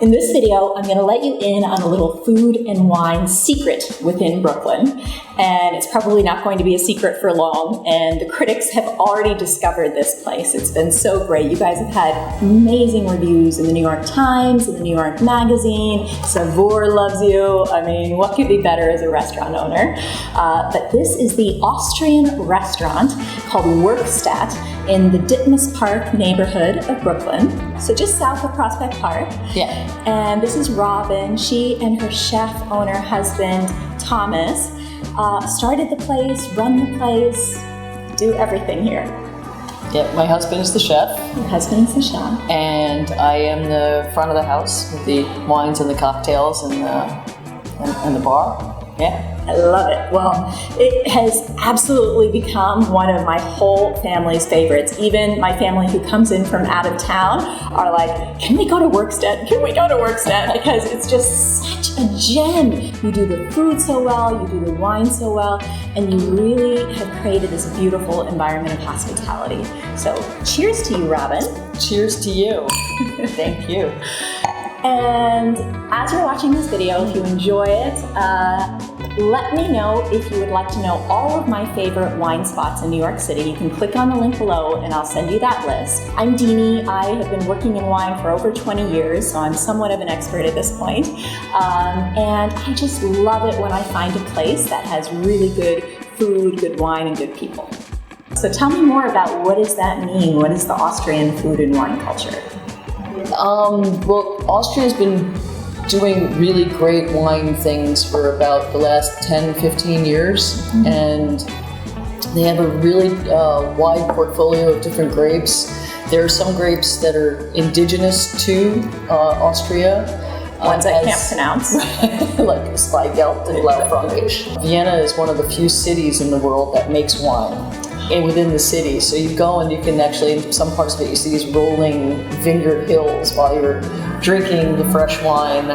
In this video, I'm going to let you in on a little food and wine secret within Brooklyn. And it's probably not going to be a secret for long, and the critics have already discovered this place. It's been so great. You guys have had amazing reviews in the New York Times, in the New York Magazine. Savour loves you. I mean, what could be better as a restaurant owner? But this is the Austrian restaurant called Werkstatt in the Ditmas Park neighborhood of Brooklyn. So just south of Prospect Park. Yeah. And this is Robin. She and her chef owner husband, Thomas, started the place, run the place, do everything here. Yeah, my husband is the chef. Your husband is the chef. And I am the front of the house with the wines and the cocktails and the bar. Yeah. I love it. Well, it has absolutely become one of my whole family's favorites. Even my family who comes in from out of town are like, can we go to Werkstatt? Can we go to Werkstatt? Because it's just such a gem. You do the food so well, you do the wine so well, and you really have created this beautiful environment of hospitality. So cheers to you, Robin. Cheers to you. Thank you. And as you're watching this video, if you enjoy it, let me know if you would like to know all of my favorite wine spots in New York City. You can click on the link below and I'll send you that list. I'm Deanie. I have been working in wine for over 20 years, so I'm somewhat of an expert at this point. And I just love it when I find a place that has really good food, good wine, and good people. So tell me more about what does that mean? What is the Austrian food and wine culture? Well, Austria's been doing really great wine things for about the last 10, 15 years, mm-hmm. and they have a really wide portfolio of different grapes. There are some grapes that are indigenous to Austria. Ones I can't pronounce. Like Zweigelt and Blaufränkisch. Vienna is one of the few cities in the world that makes wine. And within the city, so you go and you can actually, in some parts of it, you see these rolling vineyard hills while you're drinking the fresh wine,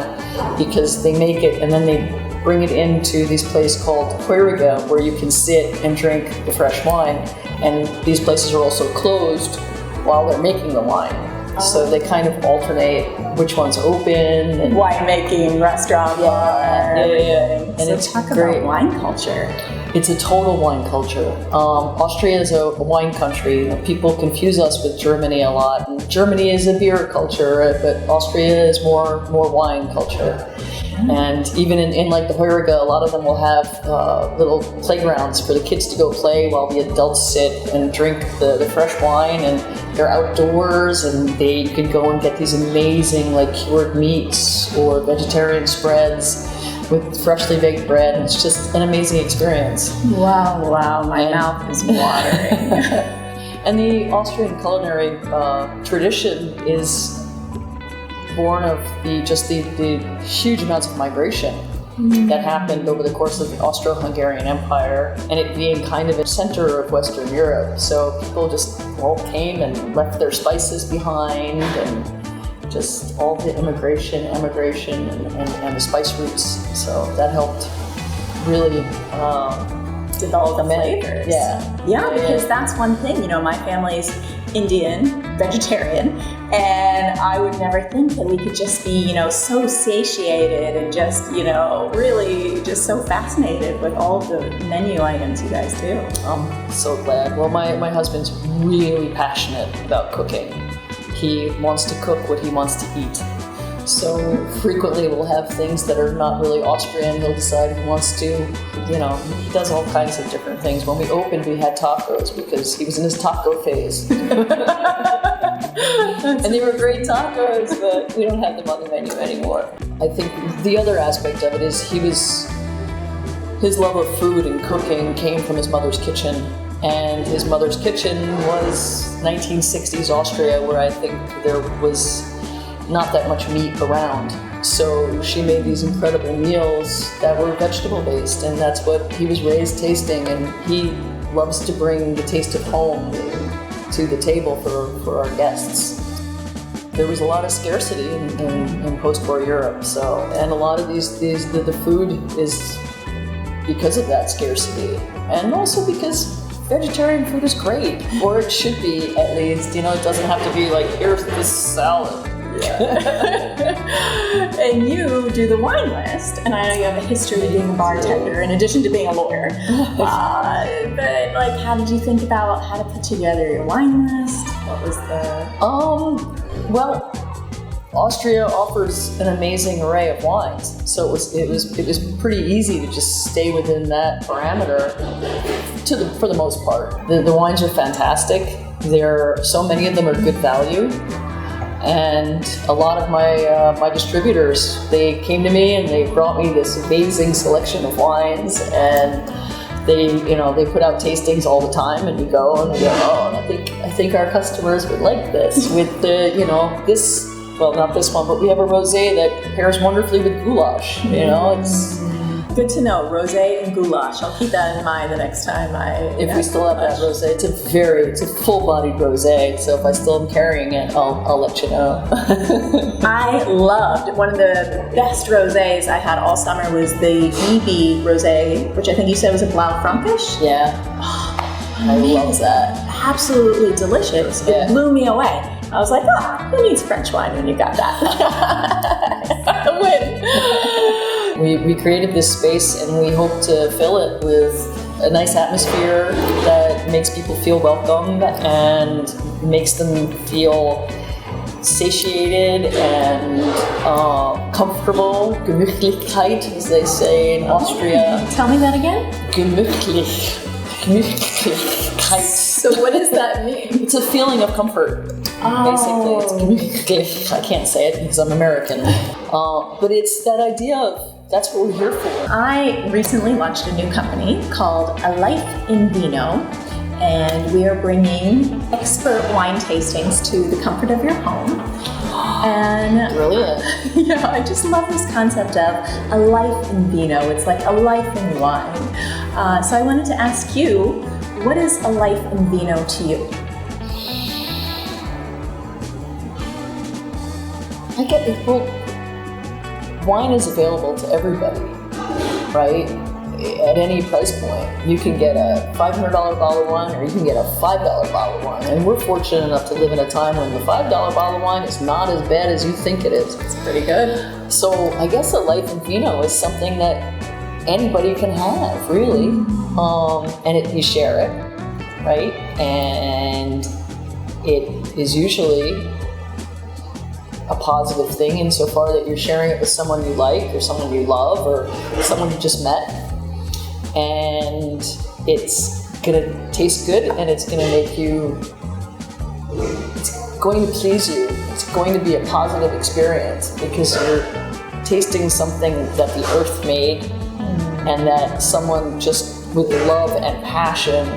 because they make it and then they bring it into these places called Werkstatt, where you can sit and drink the fresh wine. And these places are also closed while they're making the wine. So they kind of alternate which one's open. And winemaking, restaurant, bar, and so it's talk great. About wine culture. It's a total wine culture. Austria is a wine country. People confuse us with Germany a lot. And Germany is a beer culture, but Austria is more wine culture. And even in like the Werkstatt, a lot of them will have little playgrounds for the kids to go play while the adults sit and drink the fresh wine, and they're outdoors, and they can go and get these amazing like cured meats or vegetarian spreads with freshly baked bread. It's just an amazing experience. Wow, my mouth is watering. And the Austrian culinary tradition is born of the huge amounts of migration that happened over the course of the Austro-Hungarian Empire, and it being kind of a center of Western Europe. So people just all came and left their spices behind, and just all the immigration and the spice routes. So that helped really develop the flavors. Yeah, because that's one thing. You know, my family's Indian, vegetarian, and I would never think that we could just be, so satiated and just, really just so fascinated with all the menu items you guys do. I'm so glad. Well, my husband's really passionate about cooking. He wants to cook what he wants to eat. So frequently we'll have things that are not really Austrian. He'll decide he wants to, he does all kinds of different things. When we opened, we had tacos because he was in his taco phase. And they were great tacos, but we don't have them on the menu anymore. I think the other aspect of it is his love of food and cooking came from his mother's kitchen. And his mother's kitchen was 1960s Austria, where I think there was not that much meat around. So she made these incredible meals that were vegetable based, and that's what he was raised tasting, and he loves to bring the taste of home to the table for our guests. There was a lot of scarcity in post-war Europe, and a lot of the food is because of that scarcity, and also because vegetarian food is great, or it should be at least. It doesn't have to be like, here's this salad. And you do the wine list, and I know you have a history of being a bartender in addition to being a lawyer. But like, how did you think about how to put together your wine list? What was the... Well, Austria offers an amazing array of wines, so it was pretty easy to just stay within that parameter. For the most part, the wines are fantastic. So many of them are good value, and a lot of my distributors, they came to me and they brought me this amazing selection of wines, and they put out tastings all the time, and you go and you go, oh, I think our customers would like this with the this. Well, not this one, but we have a rosé that pairs wonderfully with goulash. It's good to know, rosé and goulash. I'll keep that in mind the next time if we still have that rosé. It's a full-bodied rosé, so if I still am carrying it, I'll let you know. I loved one of the best rosés I had all summer was the EB rosé, which I think you said was a Blaufränkisch. Yeah, I love that. Absolutely delicious. It blew me away. I was like, who needs French wine when you got that? Win. We created this space, and we hope to fill it with a nice atmosphere that makes people feel welcome and makes them feel satiated and comfortable. Gemütlichkeit, as they say in Austria. Tell me that again. Gemütlichkeit. So what does that mean? It's a feeling of comfort. Basically, it's gemütlich. I can't say it because I'm American. But it's that idea of that's what we're here for. I recently launched a new company called A Life in Vino, and we are bringing expert wine tastings to the comfort of your home. And brilliant. Yeah, I just love this concept of a life in vino. It's like a life in wine. So I wanted to ask you, what is a life in vino to you? I get it. Well, wine is available to everybody, right? At any price point. You can get a $500 bottle of wine, or you can get a $5 bottle of wine. And we're fortunate enough to live in a time when the $5 bottle of wine is not as bad as you think it is. It's pretty good. So I guess a life in vino is something that anybody can have, really. And you share it, right? And it is usually a positive thing insofar that you're sharing it with someone you like, or someone you love, or someone you just met. And it's gonna taste good, and it's gonna make you, it's going to please you. It's going to be a positive experience because you're tasting something that the earth made, and that someone just with love and passion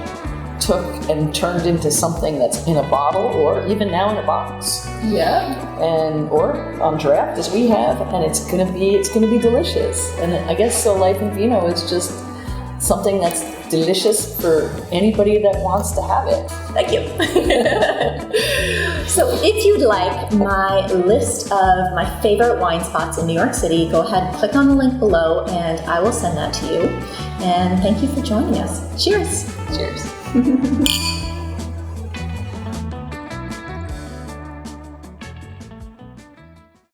took and turned into something that's in a bottle, or even now in a box. Yeah. Or on draft, as we have, and it's gonna be delicious. And I guess so. Life in vino is just something that's delicious for anybody that wants to have it. Thank you. So if you'd like my list of my favorite wine spots in New York City, go ahead and click on the link below, and I will send that to you. And thank you for joining us. Cheers. Cheers.